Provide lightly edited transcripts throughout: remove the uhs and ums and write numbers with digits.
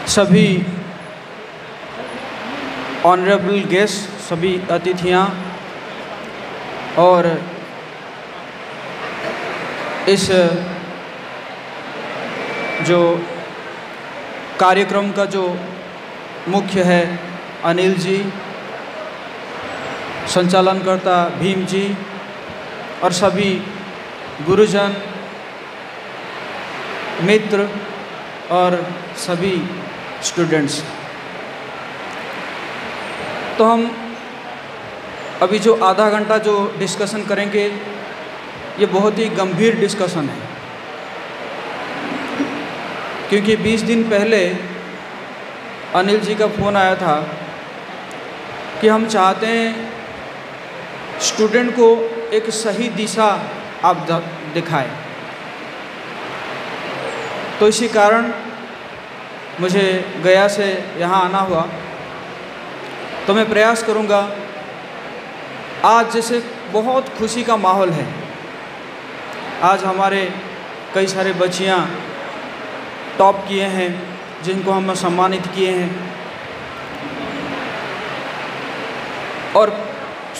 सभी honourable guest, सभी अतिथियाँ और इस जो कार्यक्रम का जो मुख्य है अनिल जी, संचालनकर्ता भीम जी और सभी गुरुजन, मित्र और सभी स्टूडेंट्स। तो हम अभी जो आधा घंटा जो डिस्कशन करेंगे ये बहुत ही गंभीर डिस्कशन है, क्योंकि 20 दिन पहले अनिल जी का फ़ोन आया था कि हम चाहते हैं स्टूडेंट को एक सही दिशा आप दिखाएं। तो इसी कारण मुझे गया से यहाँ आना हुआ। तो मैं प्रयास करूँगा, आज जैसे बहुत खुशी का माहौल है, आज हमारे कई सारे बच्चियाँ टॉप किए हैं जिनको हम सम्मानित किए हैं, और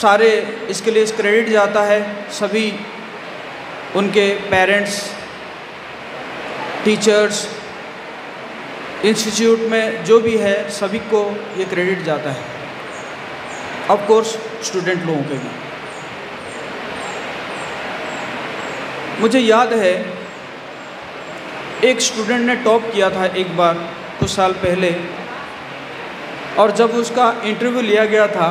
सारे इसके लिए क्रेडिट जाता है सभी उनके पेरेंट्स, टीचर्स, इंस्टीट्यूट में जो भी है सभी को ये क्रेडिट जाता है, ऑफ कोर्स स्टूडेंट लोगों के भी। मुझे याद है एक स्टूडेंट ने टॉप किया था एक बार कुछ साल पहले, और जब उसका इंटरव्यू लिया गया था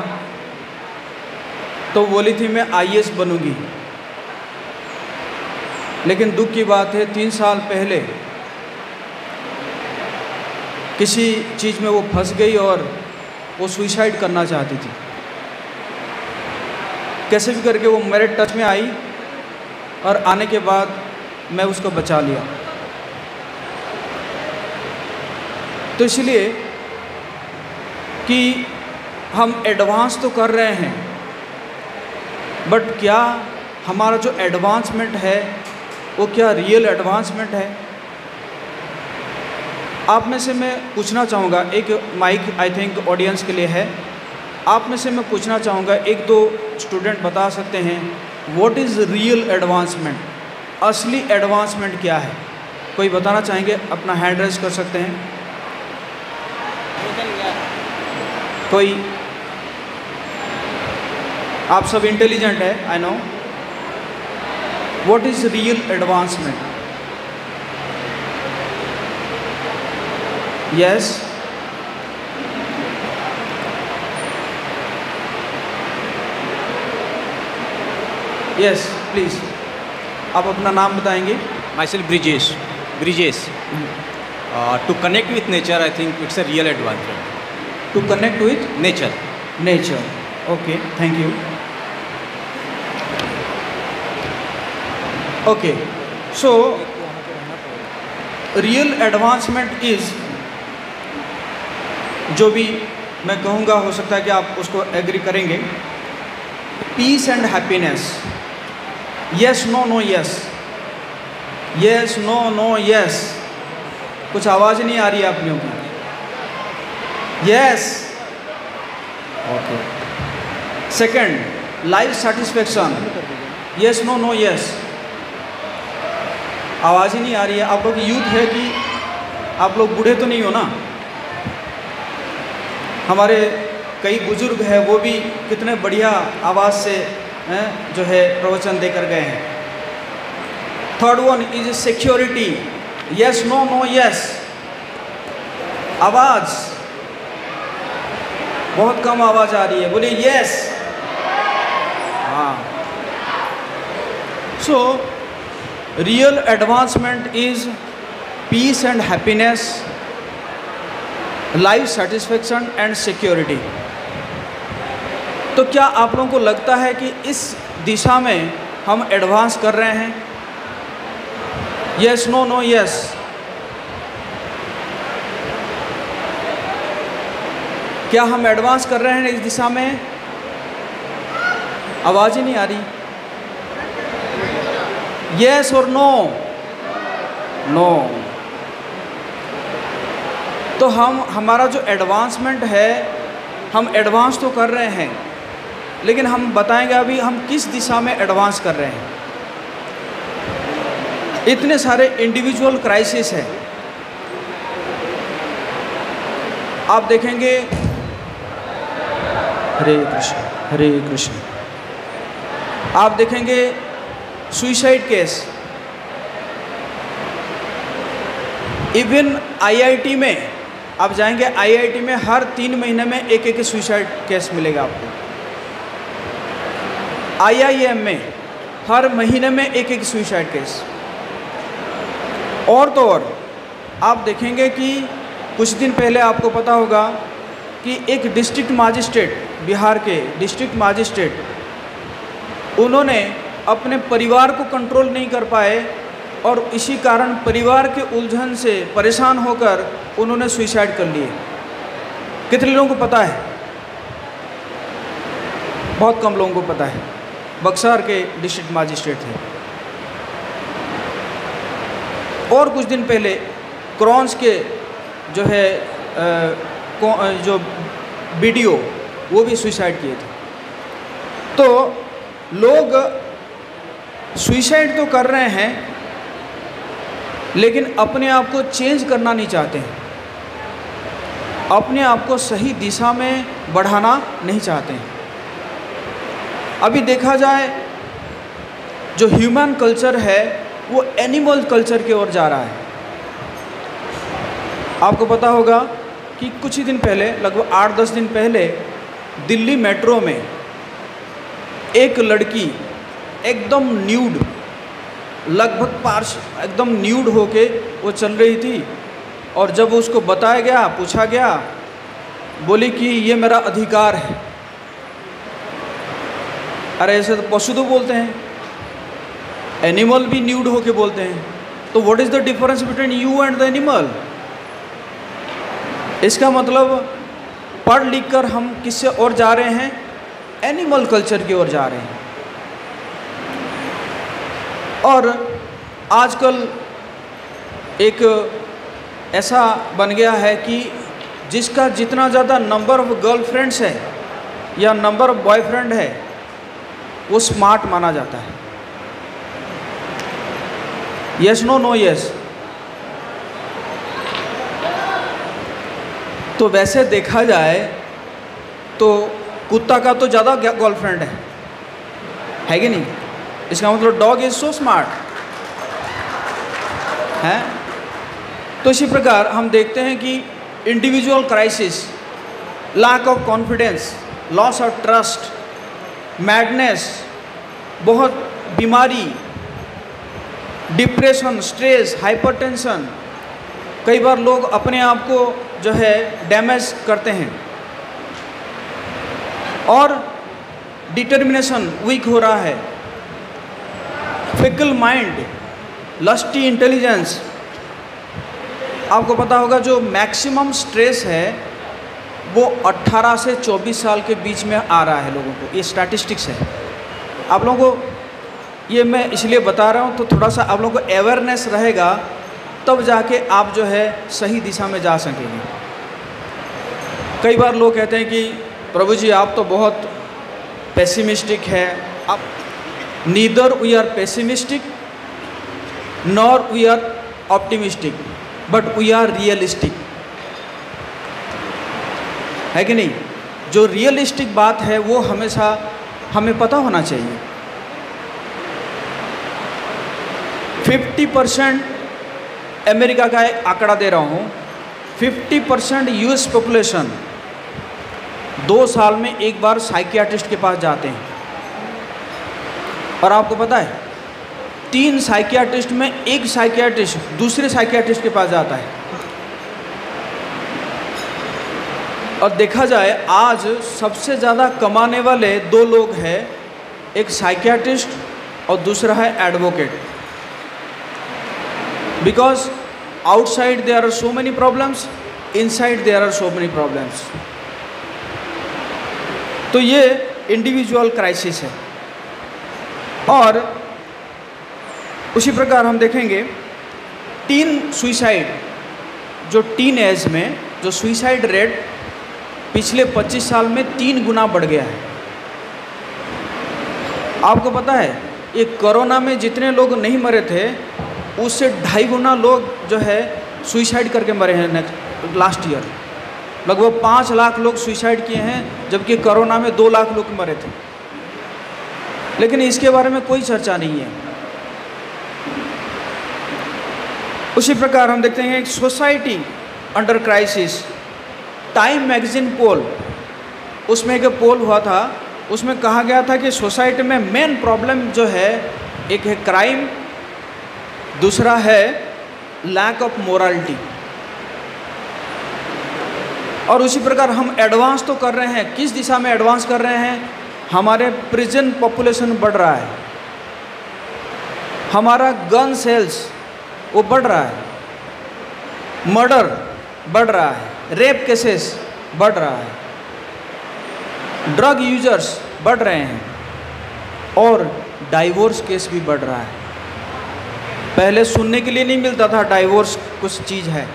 तो बोली थी मैं आईएएस बनूंगी। लेकिन दुख की बात है 3 साल पहले किसी चीज़ में वो फंस गई और वो सुसाइड करना चाहती थी। कैसे भी करके वो मेरे टच में आई और आने के बाद मैं उसको बचा लिया। तो इसलिए कि हम एडवांस तो कर रहे हैं, बट क्या हमारा जो एडवांसमेंट है वो क्या रियल एडवांसमेंट है? आप में से मैं पूछना चाहूँगा, एक माइक आई थिंक ऑडियंस के लिए है, आप में से मैं पूछना चाहूँगा, एक दो स्टूडेंट बता सकते हैं व्हाट इज़ रियल एडवांसमेंट? असली एडवांसमेंट क्या है? कोई बताना चाहेंगे? अपना हैंड रेज कर सकते हैं। कोई? आप सब इंटेलिजेंट है, I know. What is real advancement? Yes, yes please. आप अपना नाम बताएंगे? Myself Brijesh. To connect with nature, I think it's a real advancement. To connect with Nature. nature. Okay, thank you. Okay, so real advancement is, जो भी मैं कहूँगा हो सकता है कि आप उसको एग्री करेंगे, peace and happiness. Yes no no yes, yes no no yes. कुछ आवाज़ नहीं आ रही है आप लोगों की? Yes, okay. Second, life satisfaction. Yes no no yes. आवाज़ ही नहीं आ रही है। आप लोग यूथ है कि आप लोग बूढ़े तो नहीं हो ना? हमारे कई बुजुर्ग हैं, वो भी कितने बढ़िया आवाज़ से जो है प्रवचन देकर गए हैं। Third one is security. Yes no no yes. आवाज़ बहुत कम आवाज़ आ रही है, बोलिए यस। हाँ। So real advancement is peace and happiness, life satisfaction and security. तो क्या आप लोगों को लगता है कि इस दिशा में हम एडवांस कर रहे हैं? Yes no no yes. क्या हम एडवांस कर रहे हैं इस दिशा में? आवाज़ ही नहीं आ रही। यस और नो? नो। तो तो हमारा जो एडवांसमेंट है, हम एडवांस तो कर रहे हैं, लेकिन हम बताएंगे अभी हम किस दिशा में एडवांस कर रहे हैं। इतने सारे इंडिविजुअल क्राइसिस है। आप देखेंगे, हरे कृष्ण, आप देखेंगे सुसाइड केस। इवन आईआईटी में आप जाएंगे, आईआईटी में हर 3 महीने में एक सुसाइड केस मिलेगा आपको। आईआईएम में हर महीने में एक सुसाइड केस। और तो और आप देखेंगे कि कुछ दिन पहले आपको पता होगा कि एक डिस्ट्रिक्ट मजिस्ट्रेट, बिहार के डिस्ट्रिक्ट मजिस्ट्रेट, उन्होंने अपने परिवार को कंट्रोल नहीं कर पाए और इसी कारण परिवार के उलझन से परेशान होकर उन्होंने सुसाइड कर लिए। कितने लोगों को पता है? बहुत कम लोगों को पता है। बक्सर के डिस्ट्रिक्ट मजिस्ट्रेट थे। और कुछ दिन पहले क्रॉन्स के जो है जो वीडियो, वो भी सुसाइड किए थे। तो लोग सुसाइड तो कर रहे हैं, लेकिन अपने आप को चेंज करना नहीं चाहते हैं, अपने आप को सही दिशा में बढ़ाना नहीं चाहते हैं। अभी देखा जाए, जो ह्यूमन कल्चर है वो एनिमल कल्चर की ओर जा रहा है। आपको पता होगा कि कुछ ही दिन पहले, लगभग 8-10 दिन पहले, दिल्ली मेट्रो में एक लड़की एकदम न्यूड, लगभग एकदम न्यूड होके वो चल रही थी। और जब उसको बताया गया, पूछा गया, बोली कि ये मेरा अधिकार है। अरे ऐसे तो पशु तो बोलते हैं, एनिमल भी न्यूड होके बोलते हैं। तो what is the difference between you and the animal? इसका मतलब पढ़ लिख कर हम किससे और जा रहे हैं? एनिमल कल्चर की ओर जा रहे हैं। और आजकल एक ऐसा बन गया है कि जिसका जितना ज़्यादा नंबर ऑफ गर्लफ्रेंड्स है या नंबर ऑफ बॉयफ्रेंड है, वो स्मार्ट माना जाता है। Yes no no yes. तो वैसे देखा जाए तो कुत्ता का तो ज़्यादा गर्लफ्रेंड है कि नहीं? इसका मतलब डॉग इज सो स्मार्ट है। तो इसी प्रकार हम देखते हैं कि individual crisis, lack of confidence, loss of trust, madness, बहुत बीमारी, डिप्रेशन, स्ट्रेस, हाइपरटेंशन, कई बार लोग अपने आप को जो है डैमेज करते हैं। और डिटर्मिनेशन वीक हो रहा है, फिकल माइंड, लस्टी इंटेलिजेंस। आपको पता होगा जो मैक्सिमम स्ट्रेस है वो 18 से 24 साल के बीच में आ रहा है लोगों को, ये स्टैटिस्टिक्स है। आप लोगों को ये मैं इसलिए बता रहा हूँ तो थोड़ा सा आप लोगों को अवेयरनेस रहेगा, तब जाके आप जो है सही दिशा में जा सकेंगे। कई बार लोग कहते हैं कि प्रभु जी आप तो बहुत पेसिमिस्टिक है। आप neither we are pessimistic nor we are optimistic, but we are realistic, है कि नहीं? जो रियलिस्टिक बात है वो हमेशा हमें पता होना चाहिए। 50% अमेरिका का एक आंकड़ा दे रहा हूँ, 50% यूएस पॉपुलेशन 2 साल में एक बार साइकियाट्रिस्ट के पास जाते हैं। और आपको पता है 3 साइकियाट्रिस्ट में एक साइकियाट्रिस्ट दूसरे साइकियाट्रिस्ट के पास जाता है। और देखा जाए आज सबसे ज़्यादा कमाने वाले 2 लोग हैं, एक साइकियाट्रिस्ट और दूसरा है advocate. Because outside there are so many problems, inside there are so many problems. तो ये इंडिविजुअल क्राइसिस है। और उसी प्रकार हम देखेंगे टीन सुसाइड, जो टीन एज में जो सुइसाइड रेट पिछले 25 साल में 3 गुना बढ़ गया है। आपको पता है ये कोरोना में जितने लोग नहीं मरे थे उससे 2.5 गुना लोग जो है सुइसाइड करके मरे हैं लास्ट ईयर। लगभग 5 लाख लोग सुइसाइड किए हैं, जबकि कोरोना में 2 लाख लोग मरे थे, लेकिन इसके बारे में कोई चर्चा नहीं है। उसी प्रकार हम देखते हैं society under crisis. Time magazine poll, उसमें एक पोल हुआ था, उसमें कहा गया था कि सोसाइटी में मेन प्रॉब्लम जो है, एक है क्राइम, दूसरा है लैक ऑफ मोरालिटी। और उसी प्रकार हम एडवांस तो कर रहे हैं, किस दिशा में एडवांस कर रहे हैं? हमारे प्रिजन पॉपुलेशन बढ़ रहा है, हमारा गन सेल्स वो बढ़ रहा है, मर्डर बढ़ रहा है, रेप केसेस बढ़ रहा है, ड्रग यूजर्स बढ़ रहे हैं और डाइवोर्स केस भी बढ़ रहा है। पहले सुनने के लिए नहीं मिलता था डाइवोर्स कुछ चीज़ है।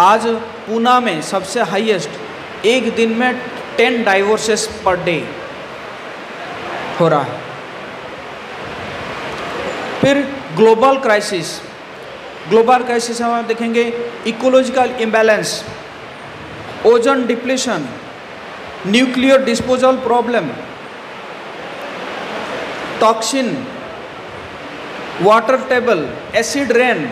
आज पूना में सबसे हाईएस्ट एक दिन में 10 डाइवोर्सेस पर डे हो रहा है। फिर ग्लोबल क्राइसिस, ग्लोबल क्राइसिस हम देखेंगे ecological imbalance, ozone depletion, nuclear disposal problem, toxin, water table, acid rain,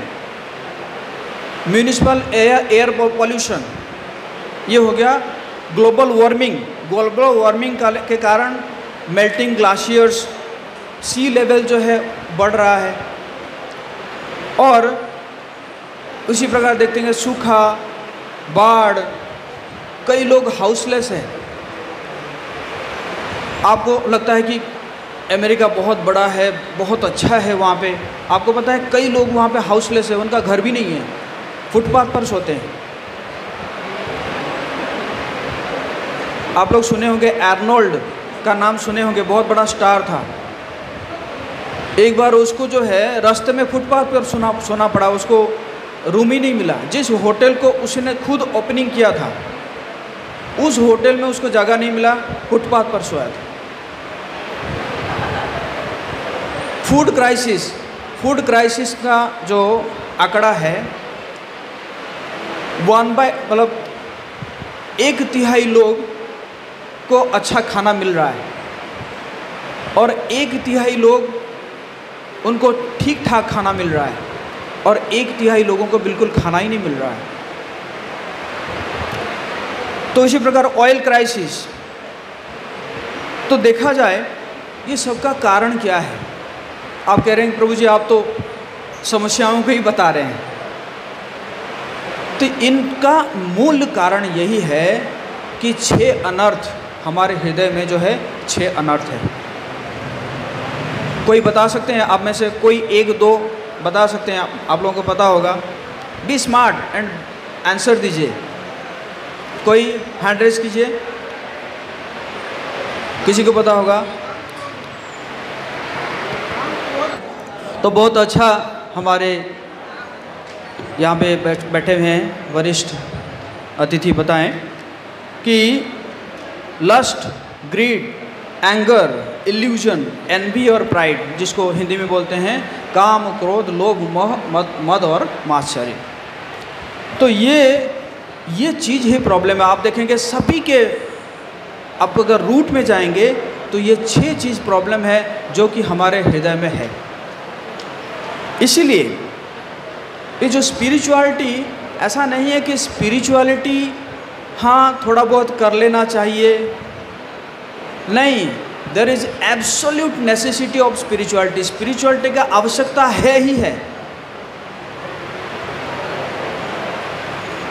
municipal air pollution. ये हो गया ग्लोबल वार्मिंग। ग्लोबल वार्मिंग के कारण मेल्टिंग ग्लाशियर्स, सी लेवल जो है बढ़ रहा है। और उसी प्रकार देखते हैं सूखा, बाढ़, कई लोग हाउसलेस हैं। आपको लगता है कि अमेरिका बहुत बड़ा है, बहुत अच्छा है वहाँ पे, आपको पता है कई लोग वहाँ पे हाउसलेस है, उनका घर भी नहीं है, फुटपाथ पर सोते हैं। आप लोग सुने होंगे आर्नोल्ड का नाम सुने होंगे, बहुत बड़ा स्टार था। एक बार उसको जो है रास्ते में फुटपाथ पर सोना पड़ा, उसको रूम ही नहीं मिला। जिस होटल को उसने खुद ओपनिंग किया था उस होटल में उसको जगह नहीं मिला, फुटपाथ पर सोया था। फूड क्राइसिस, फूड क्राइसिस का जो आंकड़ा है 1/, 1/3 लोग को अच्छा खाना मिल रहा है और 1/3 लोग उनको ठीक ठाक खाना मिल रहा है और 1/3 लोगों को बिल्कुल खाना ही नहीं मिल रहा है। तो इसी प्रकार ऑयल क्राइसिस। तो देखा जाए ये सबका कारण क्या है? आप कह रहे हैं प्रभु जी आप तो समस्याओं को ही बता रहे हैं, तो इनका मूल कारण यही है कि 6 अनर्थ हमारे हृदय में जो है 6 अनर्थ है। कोई बता सकते हैं आप में से कोई 1-2 बता सकते हैं? आप लोगों को पता होगा। बी स्मार्ट एंड आंसर दीजिए। कोई हैंड रेज कीजिए, किसी को पता होगा तो बहुत अच्छा। हमारे यहाँ पे बैठे हुए हैं वरिष्ठ अतिथि बताएं कि lust, greed, anger, illusion, envy और प्राइड, जिसको हिंदी में बोलते हैं काम, क्रोध, लोभ, मोह, मद और मात्सर्य। तो ये चीज़ ही प्रॉब्लम है। आप देखेंगे सभी के, आप अगर रूट में जाएंगे तो ये 6 चीज़ प्रॉब्लम है जो कि हमारे हृदय में है। इसीलिए ये जो स्पिरिचुअलिटी, ऐसा नहीं है कि स्पिरिचुअलिटी हाँ थोड़ा बहुत कर लेना चाहिए, नहीं, there is absolute necessity of spirituality. Spirituality का आवश्यकता है ही है,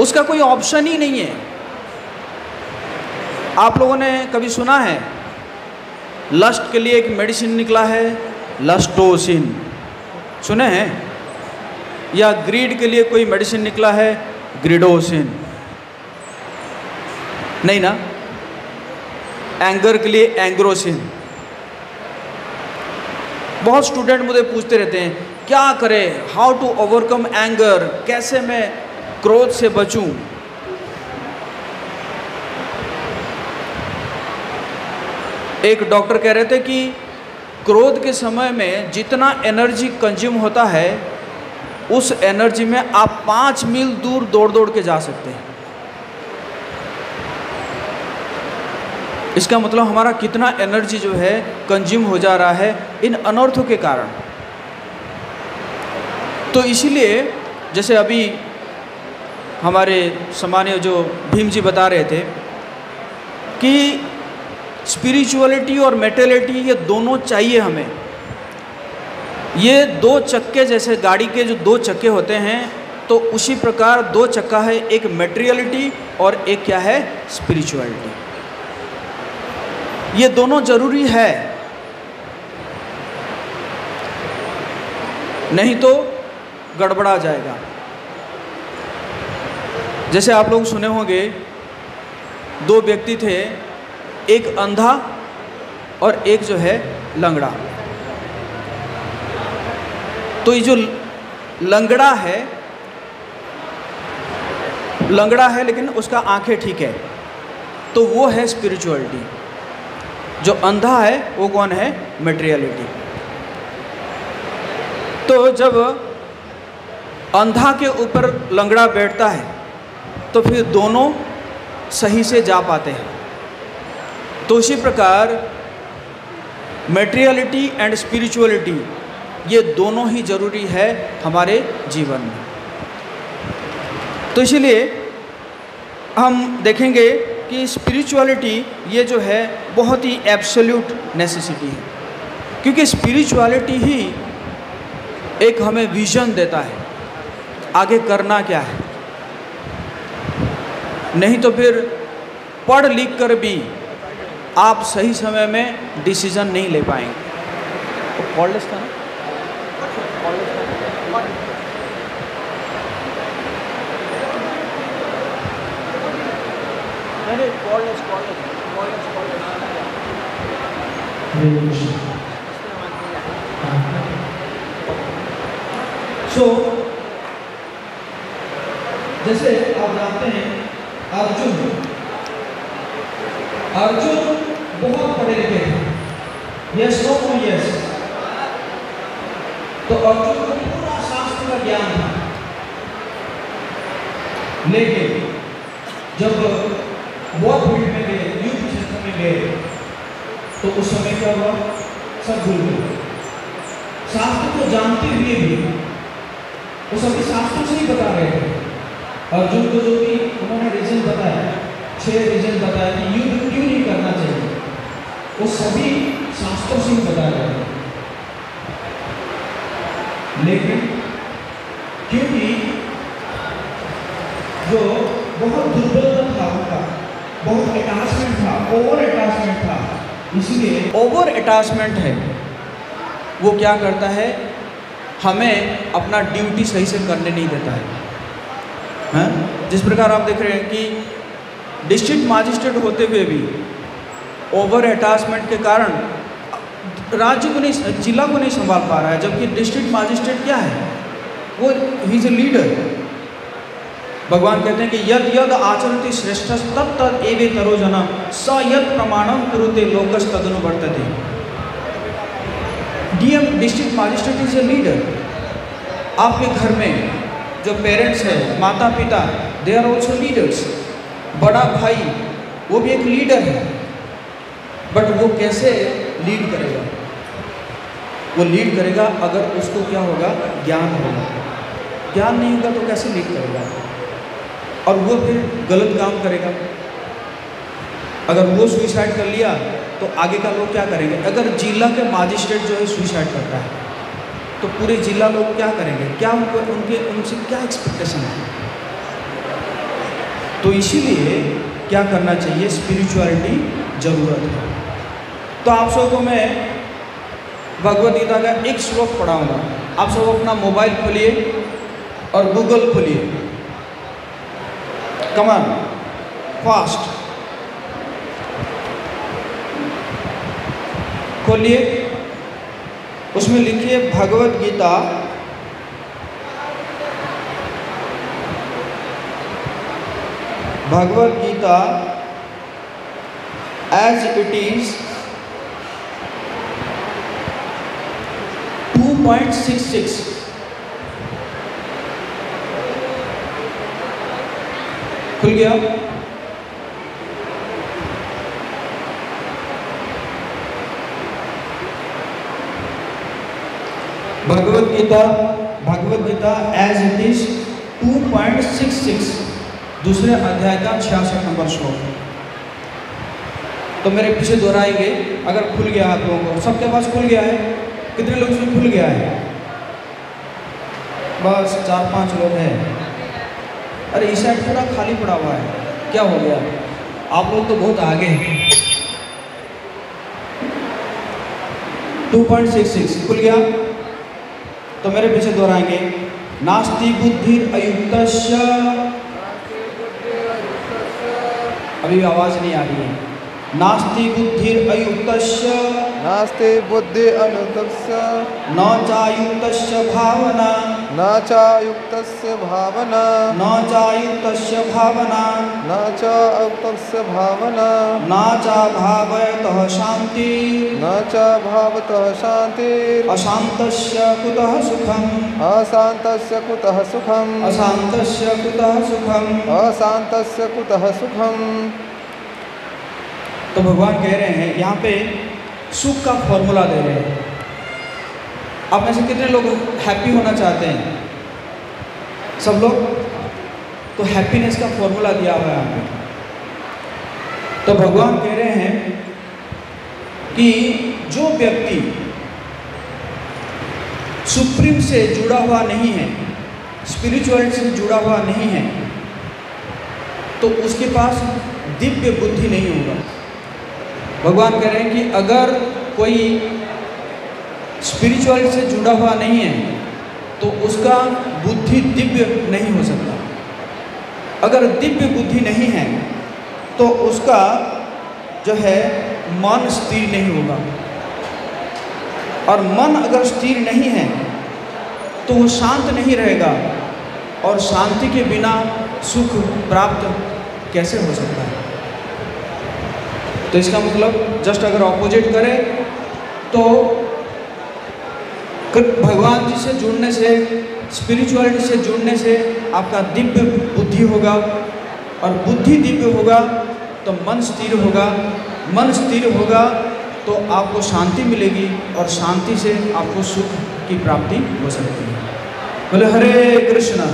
उसका कोई ऑप्शन ही नहीं है। आप लोगों ने कभी सुना है लस्ट के लिए एक मेडिसिन निकला है, लस्टोसिन, सुने हैं? या ग्रीड के लिए कोई मेडिसिन निकला है, ग्रिडोसिन, नहीं ना? एंगर के लिए एंग्रोसिन। बहुत स्टूडेंट मुझे पूछते रहते हैं क्या करें, हाउ टू ओवरकम एंगर, कैसे मैं क्रोध से बचूं, एक डॉक्टर कह रहे थे कि क्रोध के समय में जितना एनर्जी कंज्यूम होता है, उस एनर्जी में आप 5 मील दूर दौड़ दौड़ के जा सकते हैं। इसका मतलब हमारा कितना एनर्जी जो है कंज्यूम हो जा रहा है इन अनर्थों के कारण। तो इसीलिए जैसे अभी हमारे सामान्य जो भीम जी बता रहे थे कि स्पिरिचुअलिटी और मेटेरियलिटी ये दोनों चाहिए हमें। ये 2 चक्के, जैसे गाड़ी के जो 2 चक्के होते हैं, तो उसी प्रकार 2 चक्का है, एक मेटेरियलिटी और एक क्या है, स्पिरिचुअलिटी। ये दोनों जरूरी है, नहीं तो गड़बड़ा जाएगा। जैसे आप लोग सुने होंगे 2 व्यक्ति थे, एक अंधा और एक जो है लंगड़ा। तो ये जो लंगड़ा है लेकिन उसका आंखें ठीक है, तो वो है स्पिरिचुअलिटी। जो अंधा है वो कौन है, मटेरियलिटी। तो जब अंधा के ऊपर लंगड़ा बैठता है तो फिर दोनों सही से जा पाते हैं। तो इसी प्रकार मटेरियलिटी एंड स्पिरिचुअलिटी ये दोनों ही जरूरी है हमारे जीवन में। तो इसीलिए हम देखेंगे कि स्पिरिचुअलिटी ये जो है बहुत ही एब्सोल्यूट नेसेसिटी है, क्योंकि स्पिरिचुअलिटी ही एक हमें विजन देता है आगे करना क्या है। नहीं तो फिर पढ़ लिख कर भी आप सही समय में डिसीजन नहीं ले पाएंगे। तो कॉलेज था ना, जैसे आप जानते हैं अर्जुन बहुत पढ़े लिखे थे, यस नो यस। तो अर्जुन को पूरा शास्त्र का ज्ञान था, लेकिन जब वो फील्ड में गए, युद्ध क्षेत्र में गए, तो उस समय क्या हुआ, सब भूल गए। शास्त्र को जानते हुए भी वो सभी शास्त्रों से ही बता रहे थे। अर्जुन को जो भी उन्होंने रीजन बताया, 6 रीजन बताया कि युद्ध क्यों नहीं करना चाहिए, वो सभी शास्त्रों से ही बता रहे थे। लेकिन क्योंकि जो बहुत दुर्बलता था उनका, बहुत अटैचमेंट था, ओवर अटैचमेंट था, इसलिए ओवर अटैचमेंट है वो क्या करता है, हमें अपना ड्यूटी सही से करने नहीं देता है। जिस प्रकार आप देख रहे हैं कि डिस्ट्रिक्ट मजिस्ट्रेट होते हुए भी ओवर अटैचमेंट के कारण राज्य को नहीं, जिला को नहीं संभाल पा रहा है, जबकि डिस्ट्रिक्ट मजिस्ट्रेट क्या है, वो ही इज ए लीडर। भगवान कहते हैं कि यद यद आचरति श्रेष्ठ तत् तद एवे तरो जना स यद प्रमाणम कुरुते लोकस तदनु वर्तते। DM district magistrate is a leader. आपके घर में जो पेरेंट्स हैं, माता पिता, दे आर ऑल्सो लीडर्स। बड़ा भाई वो भी एक लीडर है, बट वो कैसे लीड करेगा, वो लीड करेगा अगर उसको क्या होगा, ज्ञान होगा। ज्ञान नहीं होगा तो कैसे लीड करेगा, और वो फिर गलत काम करेगा। अगर वो सुसाइड कर लिया तो आगे का लोग क्या करेंगे। अगर जिला के मजिस्ट्रेट जो है सुसाइड करता है तो पूरे जिला लोग क्या करेंगे, क्या उनसे क्या एक्सपेक्टेशन है। तो इसीलिए क्या करना चाहिए, स्पिरिचुअलिटी ज़रूरत है। तो आप सबको मैं भगवद गीता का एक श्लोक पढ़ाऊंगा। आप सब अपना मोबाइल खोलिए और गूगल खोलिए, कमान फास्ट खोलिए, उसमें लिखिए Bhagavad Gita as it is 2.66 खुल गया। Bhagavad Gita as it is 2.66 दूसरे अध्याय का 66 नंबर श्लोक। तो मेरे पीछे दोहराएंगे अगर खुल गया आप लोगों को। सबके पास खुल गया है? कितने लोग इसमें खुल गया है? बस 4-5 लोग हैं। अरे इस साइड पूरा खाली पड़ा हुआ है, क्या हो गया? आप लोग तो बहुत आगे हैं। 2.66 खुल गया। तो मेरे पीछे दोहराएंगे, नास्ति बुद्धि अयुक्तस्य। अभी आवाज नहीं आ रही है। नास्ति बुद्धि अयुक्तस्य, नास्ति बुद्धि अयुक्तस्य, न चायुक्तस्य भावना, न चायुक्तस्य भावना, न चायुक्तस्य भावना, न चायुक्तस्य भावना, न चा भावयतः शांति, न च भावतः शान्तिर्, अशान्तस्य कुतः सुखम्, अशान्तस्य कुतः सुखम्, अशान्तस्य कुतः सुखम्। अशान्तस्य कुतः सुखम्। तो भगवान कह रहे हैं यहाँ पे सुख का फॉर्मूला दे रहे हैं। आप में से कितने लोग हैप्पी होना चाहते हैं? सब लोग? तो हैप्पीनेस का फॉर्मूला दिया हुआ है यहाँ पे। तो भगवान कह रहे हैं कि जो व्यक्ति सुप्रीम से जुड़ा हुआ नहीं है, स्पिरिचुअलिटी से जुड़ा हुआ नहीं है, तो उसके पास दिव्य बुद्धि नहीं होगा। भगवान कह रहे हैं कि अगर कोई स्पिरिचुअलिटी से जुड़ा हुआ नहीं है तो उसका बुद्धि दिव्य नहीं हो सकता। अगर दिव्य बुद्धि नहीं है तो उसका जो है मन स्थिर नहीं होगा, और मन अगर स्थिर नहीं है तो वो शांत नहीं रहेगा, और शांति के बिना सुख प्राप्त कैसे हो सकता है? तो इसका मतलब जस्ट अगर ऑपोजिट करें तो भगवान जी से जुड़ने से, स्पिरिचुअलिटी से जुड़ने से आपका दिव्य बुद्धि होगा, और बुद्धि दिव्य होगा तो मन स्थिर होगा, मन स्थिर होगा तो आपको शांति मिलेगी, और शांति से आपको सुख की प्राप्ति हो सकती है। बोले हरे कृष्ण।